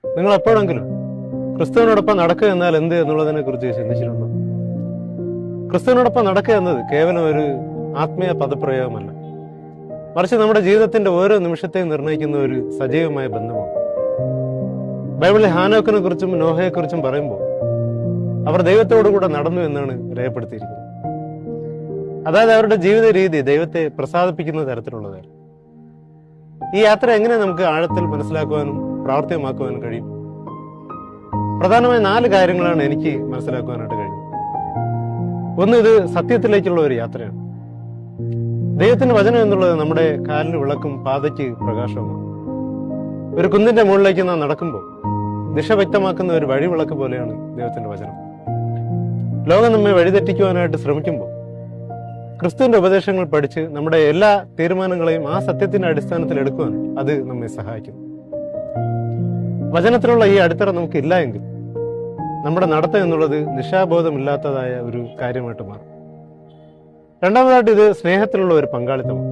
നിങ്ങൾ എപ്പോഴെങ്കിലും ക്രിസ്തുവിനോടൊപ്പം നടക്കുക എന്നാൽ എന്ത് എന്നുള്ളതിനെ കുറിച്ച് ചിന്തിച്ചിട്ടുണ്ടോ? ക്രിസ്തുവിനോടൊപ്പം നടക്കുക എന്നത് കേവലം ഒരു ആത്മീയ പദപ്രയോഗമല്ല, മറിച്ച് നമ്മുടെ ജീവിതത്തിന്റെ ഓരോ നിമിഷത്തെയും നിർണ്ണയിക്കുന്ന ഒരു സജീവമായ ബന്ധമാണ്. ബൈബിളിൽ ഹാനോക്കിനെ കുറിച്ചും നോഹയെ കുറിച്ചും പറയുമ്പോൾ അവർ ദൈവത്തോടുകൂടെ നടന്നു എന്നാണ് രേഖപ്പെടുത്തിയിരിക്കുന്നത്. അതായത് അവരുടെ ജീവിത രീതി ദൈവത്തെ പ്രസാദിപ്പിക്കുന്ന തരത്തിലുള്ളതായിരുന്നു. ഈ യാത്ര എങ്ങനെ നമുക്ക് ആഴത്തിൽ മനസ്സിലാക്കുവാനും പ്രാവർത്തികമാക്കുവാനും കഴിയും? പ്രധാനമായി 4 കാര്യങ്ങളാണ് എനിക്ക് മനസ്സിലാക്കുവാനായിട്ട് കഴിയുന്നത്. ഒന്ന്, ഇത് സത്യത്തിലേക്കുള്ള ഒരു യാത്രയാണ്. ദൈവത്തിന്റെ വചനം എന്നുള്ളത് നമ്മുടെ കാലിന് വിളക്കും പാതയ്ക്ക് പ്രകാശവുമാണ്. ഒരു കുന്നിന്റെ മുകളിലേക്ക് നാം നടക്കുമ്പോൾ ദിശ വ്യക്തമാക്കുന്ന ഒരു വഴിവിളക്ക് പോലെയാണ് ദൈവത്തിന്റെ വചനം. ലോകം നമ്മെ വഴിതെറ്റിക്കുവാനായിട്ട് ശ്രമിക്കുമ്പോൾ ക്രിസ്തുവിന്റെ ഉപദേശങ്ങൾ പഠിച്ച് നമ്മുടെ എല്ലാ തീരുമാനങ്ങളെയും ആ സത്യത്തിന്റെ അടിസ്ഥാനത്തിൽ എടുക്കുവാൻ അത് നമ്മെ സഹായിക്കുന്നു. വചനത്തിലുള്ള ഈ അടിത്തറ നമുക്കില്ല എങ്കിൽ നമ്മുടെ നടത്തം എന്നുള്ളത് നിശാബോധമില്ലാത്തതായ ഒരു കാര്യമായിട്ട് മാറും. രണ്ടാമതായിട്ട്, ഇത് സ്നേഹത്തിലുള്ള ഒരു പങ്കാളിത്തമാണ്.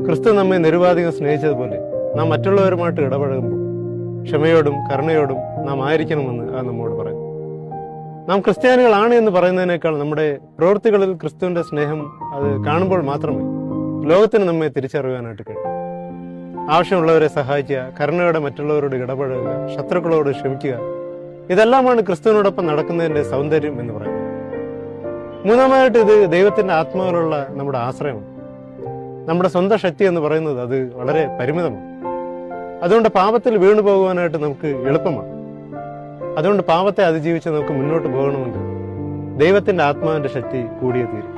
ക്രിസ്തു നമ്മെ നിരുപാധികം സ്നേഹിച്ചതുപോലെ നാം മറ്റുള്ളവരുമായിട്ട് ഇടപഴകുമ്പോൾ ക്ഷമയോടും കരുണയോടും നാം ആയിരിക്കണമെന്ന് അത് നമ്മോട് പറയും. നാം ക്രിസ്ത്യാനികളാണ് എന്ന് പറയുന്നതിനേക്കാൾ നമ്മുടെ പ്രവൃത്തികളിൽ ക്രിസ്തുവിന്റെ സ്നേഹം അത് കാണുമ്പോൾ മാത്രമേ ലോകത്തിന് നമ്മെ തിരിച്ചറിയാനായിട്ട് കഴിയും. ആവശ്യമുള്ളവരെ സഹായിക്കുക, കരുണയോടെ മറ്റുള്ളവരോട് ഇടപഴകുക, ശത്രുക്കളോട് ക്ഷമിക്കുക, ഇതെല്ലാമാണ് ക്രിസ്തുവിനോടൊപ്പം നടക്കുന്നതിന്റെ സൗന്ദര്യം എന്ന് പറയുന്നത്. മൂന്നാമതായിട്ട്, ഇത് ദൈവത്തിന്റെ ആത്മാവിലുള്ള നമ്മുടെ ആശ്രയമാണ്. നമ്മുടെ സ്വന്തം ശക്തി എന്ന് പറയുന്നത് അത് വളരെ പരിമിതമാണ്. അതുകൊണ്ട് പാപത്തിൽ വീണു പോകുവാനായിട്ട് നമുക്ക് എളുപ്പമാണ്. അതുകൊണ്ട് പാപത്തെ അതിജീവിച്ച് നമുക്ക് മുന്നോട്ട് പോകണമെങ്കിൽ ദൈവത്തിന്റെ ആത്മാവിന്റെ ശക്തി കൂടിയേ തീരും.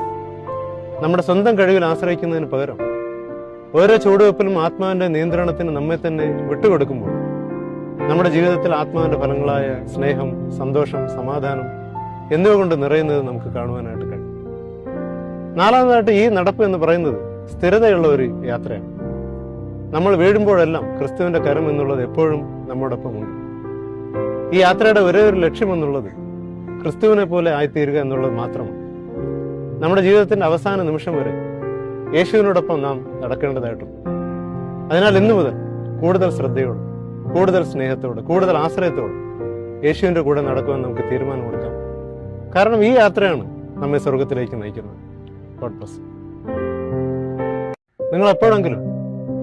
നമ്മുടെ സ്വന്തം കഴിവിൽ ആശ്രയിക്കുന്നതിന് പകരം ഓരോ ചുവടുവെപ്പിലും ആത്മാവിന്റെ നിയന്ത്രണത്തിന് നമ്മെ തന്നെ വിട്ടുകൊടുക്കുമ്പോൾ നമ്മുടെ ജീവിതത്തിൽ ആത്മാവിന്റെ ഫലങ്ങളായ സ്നേഹം, സന്തോഷം, സമാധാനം എന്നിവ കൊണ്ട് നിറയുന്നത് നമുക്ക് കാണുവാനായിട്ട് കഴിയും. നാലാമതായിട്ട്, ഈ നടപ്പ് എന്ന് പറയുന്നത് സ്ഥിരതയുള്ള ഒരു യാത്രയാണ്. നമ്മൾ വീഴുമ്പോഴെല്ലാം ക്രിസ്തുവിന്റെ കരം എന്നുള്ളത് എപ്പോഴും നമ്മോടൊപ്പം ഉണ്ട്. ഈ യാത്രയുടെ ഒരേ ഒരു ലക്ഷ്യം എന്നുള്ളത് ക്രിസ്തുവിനെ പോലെ ആയിത്തീരുക എന്നുള്ളത് മാത്രമാണ്. നമ്മുടെ ജീവിതത്തിന്റെ അവസാന നിമിഷം വരെ യേശുവിനോടൊപ്പം നാം നടക്കേണ്ടതായിട്ടുണ്ട്. അതിനാൽ ഇന്നു മുതൽ കൂടുതൽ ശ്രദ്ധയോടെ, കൂടുതൽ സ്നേഹത്തോടെ, കൂടുതൽ ആശ്രയത്തോടെ യേശുവിന്റെ കൂടെ നടക്കുവാൻ നമുക്ക് തീരുമാനമെടുക്കാം. കാരണം ഈ യാത്രയാണ് നമ്മെ സ്വർഗത്തിലേക്ക് നയിക്കുന്നത്. God bless. നിങ്ങൾ എപ്പോഴെങ്കിലും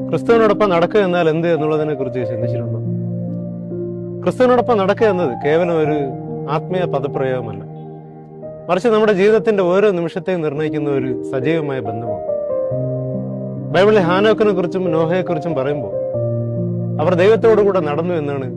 ക്രിസ്തുവിനോടൊപ്പം നടക്കുക എന്നാൽ എന്ത് എന്നുള്ളതിനെ കുറിച്ച് ചിന്തിച്ചിട്ടുണ്ടോ? ക്രിസ്തുവിനോടൊപ്പം നടക്കുക എന്നത് കേവലം ഒരു ആത്മീയ പദപ്രയോഗമല്ല, മറിച്ച് നമ്മുടെ ജീവിതത്തിന്റെ ഓരോ നിമിഷത്തെയും നിർണ്ണയിക്കുന്ന ഒരു സജീവമായ ബന്ധമാണ്. ബൈബിളിൽ ഹാനോക്കിനെ കുറിച്ചും നോഹയെ കുറിച്ചും പറയുമ്പോൾ അവർ ദൈവത്തോടുകൂടെ നടന്നു എന്നാണ്